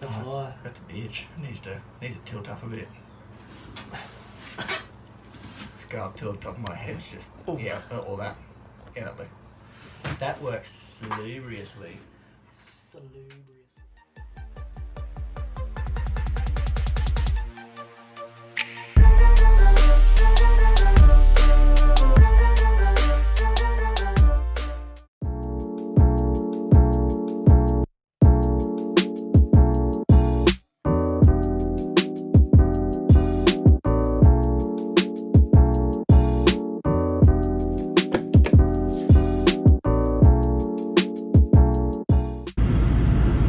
That's high. That's a bitch. Needs to tilt up a bit. Let's go up till the top of my head. Just all that. Yeah, lovely. That works salubriously.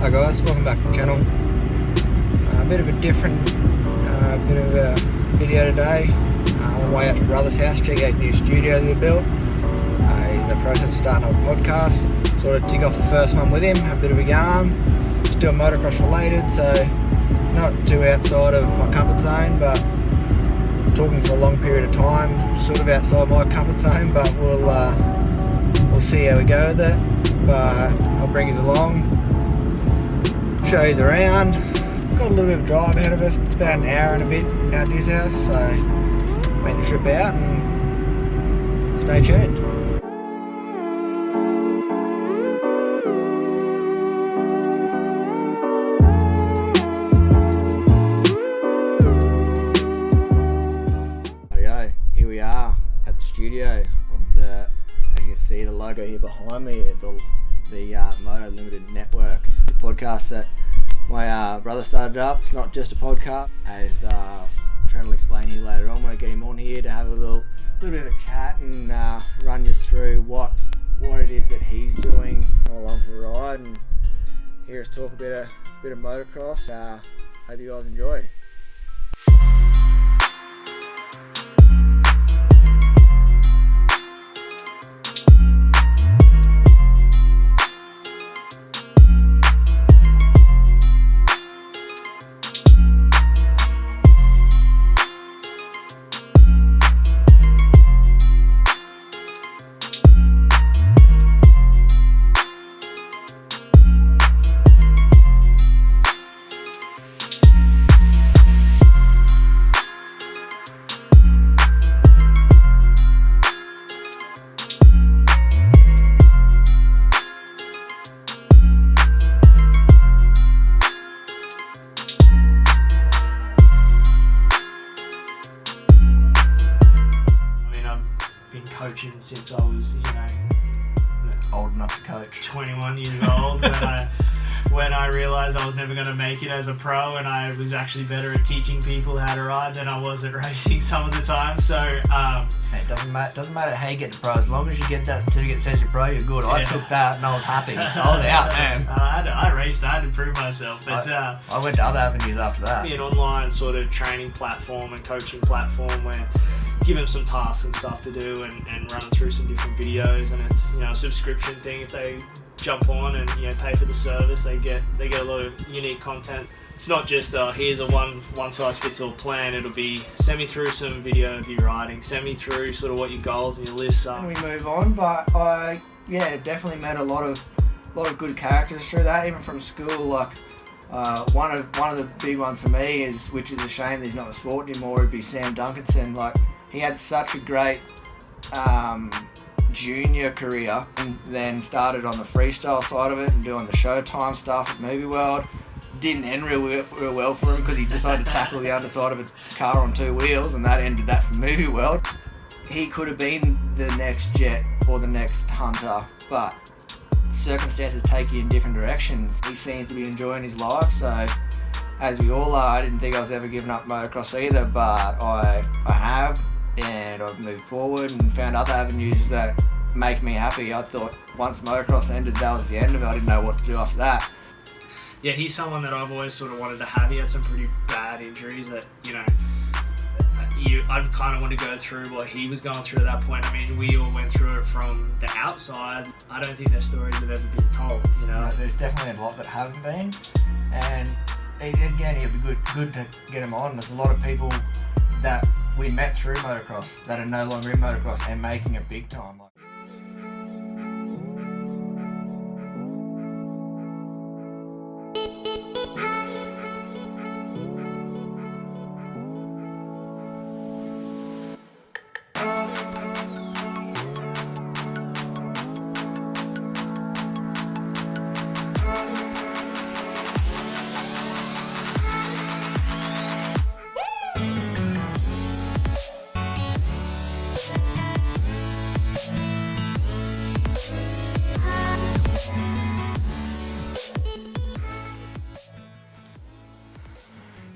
Hi guys, welcome back to the channel. A bit of a different video today. On the way out to brother's house, check out his new studio that he built. He's in the process of starting up a podcast. Sort of tick off the first one with him, have a bit of a yarn. Still motocross related, so not too outside of my comfort zone, but talking for a long period of time, sort of outside my comfort zone, but we'll see how we go with it. But I'll bring you along. Show you around. Got a little bit of a drive ahead of us. It's about an hour and a bit out to his house, so make the trip out and stay tuned. Rightio, here we are at the studio of as you can see the logo here behind me. It's the Moto Limited Network. It's a podcast that my brother started up. It's not just a podcast, as Trent will explain here later on when I get him on here to have a little bit of a chat and run you through what it is that he's doing along for the ride and hear us talk a bit of motocross. Hope you guys enjoy. Coaching since I was, Old enough to coach. 21 years old when I realised I was never going to make it as a pro, and I was actually better at teaching people how to ride than I was at racing some of the time. So it doesn't matter how you get to pro, as long as you get that certificate that says you're pro, you're good. I took that and I was happy. I was out, man. I raced. I had to prove myself. But I went to other avenues after that. An online sort of training platform and coaching platform where give them some tasks and stuff to do and run them through some different videos, and it's a subscription thing. If they jump on and pay for the service, they get a lot of unique content. It's not just here's a one size fits all plan. It'll be send me through some video of you riding, send me through sort of what your goals and your lists are. We move on, but I definitely met a lot of good characters through that, even from school. Like one of the big ones for me which is a shame that he's not in sport anymore, would be Sam Duncanson. Like, he had such a great junior career, and then started on the freestyle side of it and doing the Showtime stuff at Movie World. Didn't end real well for him because he decided to tackle the underside of a car on two wheels, and that ended that for Movie World. He could have been the next Jet or the next Hunter, but circumstances take you in different directions. He seems to be enjoying his life, so as we all are. I didn't think I was ever giving up motocross either, but I have. And I've moved forward and found other avenues that make me happy. I thought once motocross ended, that was the end of it. I didn't know what to do after that. Yeah, he's someone that I've always sort of wanted to have. He had some pretty bad injuries that, I'd kind of want to go through what he was going through at that point. I mean, we all went through it from the outside. I don't think their stories have ever been told, No, there's definitely a lot that haven't been. And again, it'd be good to get them on. There's a lot of people that we met through motocross that are no longer in motocross and making it big time.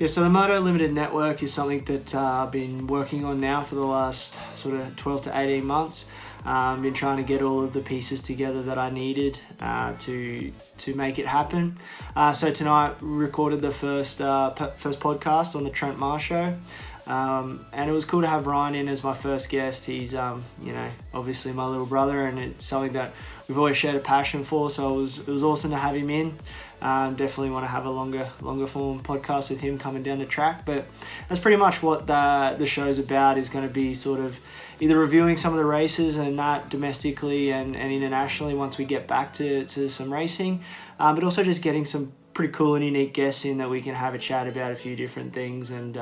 Yeah, so the Moto Limited Network is something that I've been working on now for the last sort of 12 to 18 months. Been trying to get all of the pieces together that I needed to make it happen. So tonight recorded the first podcast on the Trent Maher show. And it was cool to have Ryan in as my first guest. He's, obviously my little brother, and it's something that we've always shared a passion for. So it was awesome to have him in. Definitely want to have a longer form podcast with him coming down the track. But that's pretty much what the show's about. Is going to be sort of either reviewing some of the races and that domestically and internationally once we get back to some racing, but also just getting some pretty cool and unique guests in that we can have a chat about a few different things and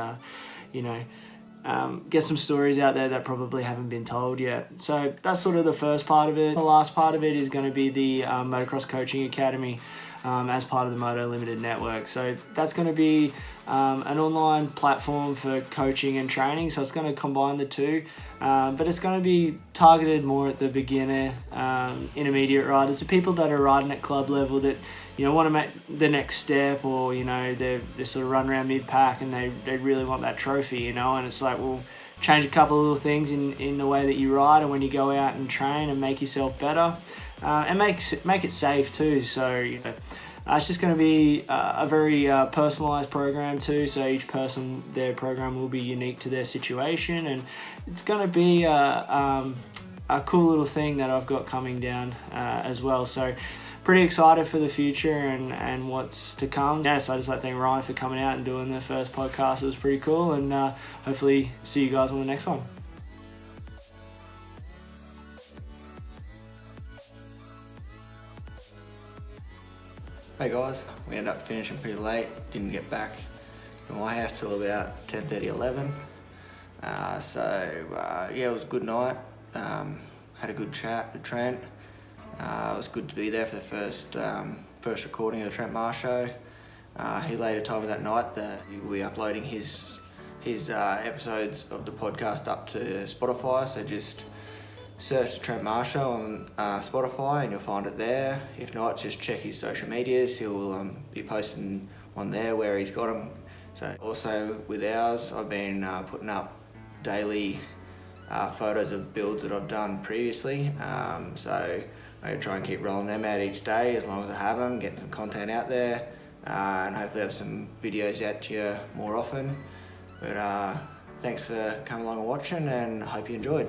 get some stories out there that probably haven't been told yet. So that's sort of the first part of it. The last part of it is going to be the Motocross Coaching Academy as part of the Moto Limited Network. So that's going to be an online platform for coaching and training. So it's going to combine the two, but it's going to be targeted more at the beginner, intermediate riders, the people that are riding at club level that want to make the next step, or they're sort of run around mid-pack and they really want that trophy, and it's like, we'll change a couple of little things in the way that you ride and when you go out and train and make yourself better, and make it safe too. So it's just going to be a very personalised program too. So each person, their program will be unique to their situation, and it's going to be a cool little thing that I've got coming down as well. So pretty excited for the future and what's to come. Yeah, so I just like to thank Ryan for coming out and doing the first podcast. It was pretty cool, and hopefully see you guys on the next one. Hey guys, we ended up finishing pretty late. Didn't get back to my house till about 10:30, 11. It was a good night. Had a good chat with Trent. It was good to be there for the first recording of the Trent Maher show. He later told me that night that he will be uploading his episodes of the podcast up to Spotify. So just search the Trent Maher show on Spotify and you'll find it there. If not, just check his social medias. He'll be posting one there where he's got them. So also with ours, I've been putting up daily photos of builds that I've done previously. So I'm going to try and keep rolling them out each day as long as I have them, get some content out there, and hopefully have some videos out to you more often. But thanks for coming along and watching, and I hope you enjoyed.